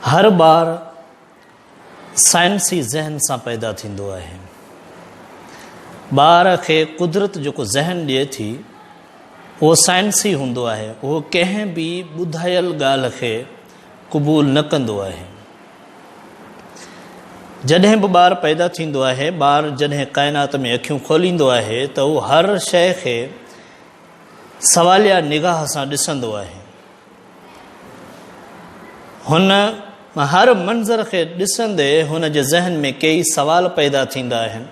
हर बार साइंसी ज़हन सां पैदा थींदो आहे। ॿार खे कुदरत जेको ज़हन ॾिए थी उहो साइंसी हूंदो आहे। उहो कंहिं बि ॿुधायल ॻाल्हि खे क़बूल न कंदो आहे। जॾहिं बि ॿारु पैदा थींदो आहे, ॿारु जॾहिं काइनात में अखियूं खोलींदो आहे त उहो हर शइ खे सवालिया निगाह सां ॾिसंदो आहे। हुन हर मंज़र खे ॾिसंदे हुन जे ज़हन में कई सवाल पैदा थींदा आहिनि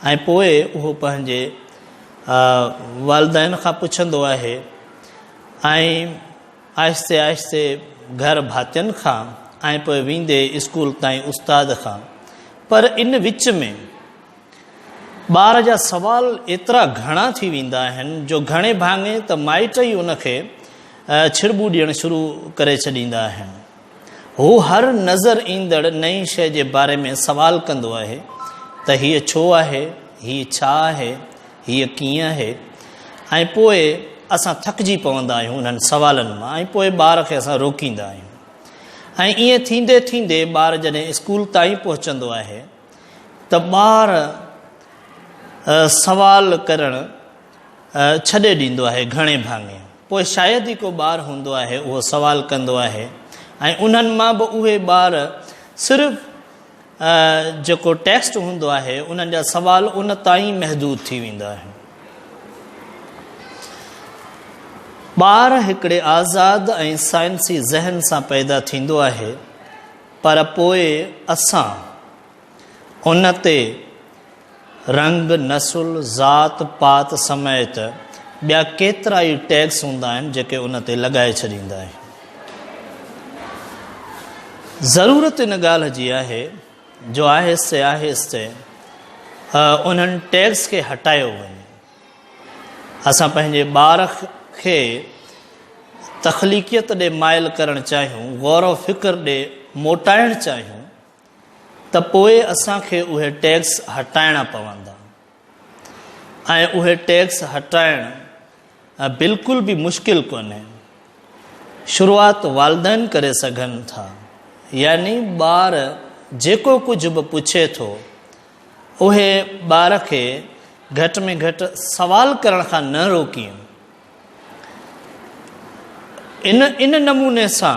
ऐं पोइ उहो पंहिंजे वालिदैन खां पुछंदो आहे ऐं आहिस्ते आहिस्ते घर भातियुनि खां ऐं पोइ वेंदे स्कूल ताईं उस्ताद खां। पर इन विच में ॿार जा सवाल एतिरा घणा थी वेंदा आहिनि जो घणे भाङे त माइट ई उनखे छिड़बू ॾियणु शुरू करे छॾींदा आहिनि। हू हर नज़र ईंदड़ नई शइ जे बारे में सवाल कंदो आहे त हीअ छो आहे, हीअ छा आहे, हीअ कीअं आहे। ऐं पोइ असां थकिजी पवंदा आहियूं उन्हनि सवालनि मां ऐं पोइ ॿार खे असां रोकींदा आहियूं। ऐं ईअं थींदे थींदे ॿार जॾहिं स्कूल ताईं पहुचंदो आहे त ॿार सवाल करणु छॾे ॾींदो आहे घणे भाङे। पोइ शायदि ई को ॿारु हूंदो आहे उहो सवाल कंदो आहे ऐं उन्हनि मां बि उहे ॿार सिर्फ़ु जेको टेक्स्ट हूंदो आहे उन्हनि जा सवाल उन ताईं महदूद थी वेंदा आहिनि। ॿार हिकिड़े आज़ादु ऐं साइंसी ज़हन सां पैदा थींदो आहे, पर पोइ असां उन ते रंग, नस्ल, ज़ात पात समेत ॿिया केतिरा ई टैग्स हूंदा आहिनि जेके उन ते लॻाए छॾींदा आहिनि। ज़रूरत इन ॻाल्हि जी आहे जो आहिस्ते आहिस्ते उन्हनि टैग्स खे हटायो वञे। असां पंहिंजे ॿार खे तख़लीक़ियत ॾे माइल करणु चाहियूं, गौर फ़िक्र ॾे मोटाइणु चाहियूं त पोइ असांखे उहे टैग्स हटाइणा पवंदा ऐं उहे टैग्स हटाइणु बिल्कुलु बि मुश्किल कोन्हे। शुरूआत वालिदैन करे सघनि था। यानी ॿार जेको कुझु बि पुछे थो उहे ॿार खे घटि में घटि सवाल करण खां न रोकियूं। इन नमूने सां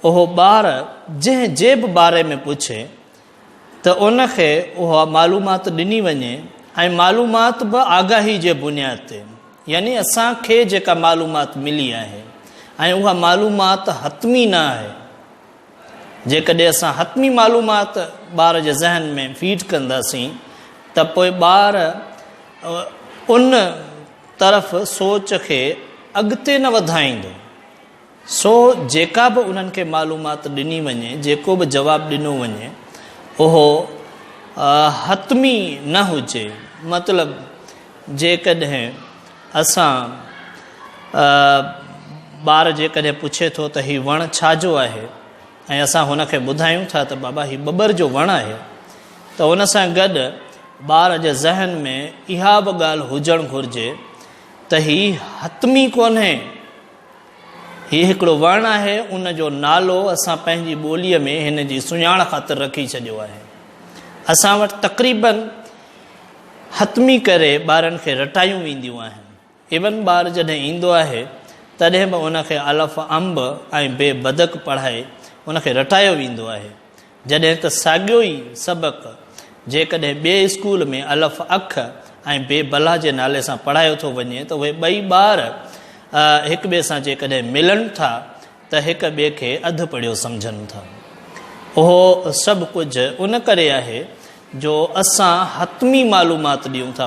उहो ॿार जंहिं जे बि बारे में पुछे त उनखे उहा मालूमात ॾिनी वञे ऐं मालूमात बि आगाही जे बुनियाद ते। यानी असांखे जेका मालूमात मिली आहे ऐं उहा मालूमात हतमी न आहे। जेकॾहिं असां हतमी मालूमात ॿार जे ज़हन में फीड कंदासीं त पोइ ॿार उन तरफ़ सोच खे अॻिते न वधाईंदो। सो जेका बि उन्हनि खे मालूमात ॾिनी वञे, जेको बि जवाबु ॾिनो वञे उहो हतमी न हुजे। मतिलबु जेकॾहिं असां ॿार जेकॾहिं पुछे थो त हीउ वणु छाजो आहे ऐं असां हुनखे ॿुधायूं था त बाबा हीउ ॿॿर जो वणु आहे, त हुन सां गॾु ॿार जे ज़हन में इहा बि ॻाल्हि हुजणु घुरिजे त हीउ हतमी कोन्हे, हीउ हिकिड़ो वणु आहे, उन जो नालो असां पंहिंजी ॿोलीअ में हिन जी सुञाण ख़ातिर रखी छॾियो आहे। असां वटि तक़रीबन हतमी करे ॿारनि खे रटायूं वेंदियूं आहिनि। इवन ॿार जॾहिं ईंदो आहे तॾहिं बि उनखे अलफ़ अंब ऐं बे बदक पढ़ाए उनखे रटायो वेंदो आहे। जॾहिं त साॻियो ई सबक़ु जेकॾहिं ॿिए स्कूल में अलफ़ अख ऐं बे बला जे नाले सां पढ़ायो थो वञे त उहे ॿई ॿार हिक ॿिए सां जेकॾहिं मिलनि था त हिक ॿिए खे अधु पढ़ियो सम्झनि था। उहो सभु कुझु उन करे आहे जो असां हतमी मालूमात ॾियूं था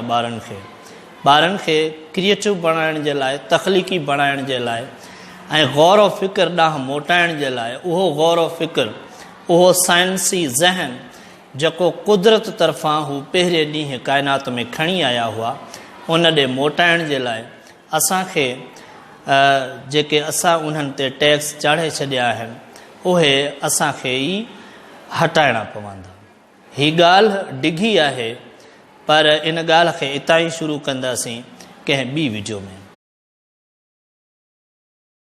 ॿारनि खे क्रिएटिव बणाइण जे लाइ, तख़लीक़ी बणाइण जे लाइ ऐं गौर व फ़िक्र ॾांहुं मोटाइण जे लाइ। उहो गौर व फ़िक्र, उहो साइंसी ज़हन जेको कुदरत तरफ़ां हू पहिरें ॾींहुं काइनात में खणी आया हुआ उन ॾे मोटाइण जे लाइ असांखे जेके असां उन्हनि ते टैक्स चाढ़े छॾिया आहिनि उहे असांखे ई हटाइणा पवंदा। हीअ ॻाल्हि डिघी आहे, पर इन ॻाल्हि खे इतां ई शुरू कंदासीं कंहिं ॿी वीडियो में।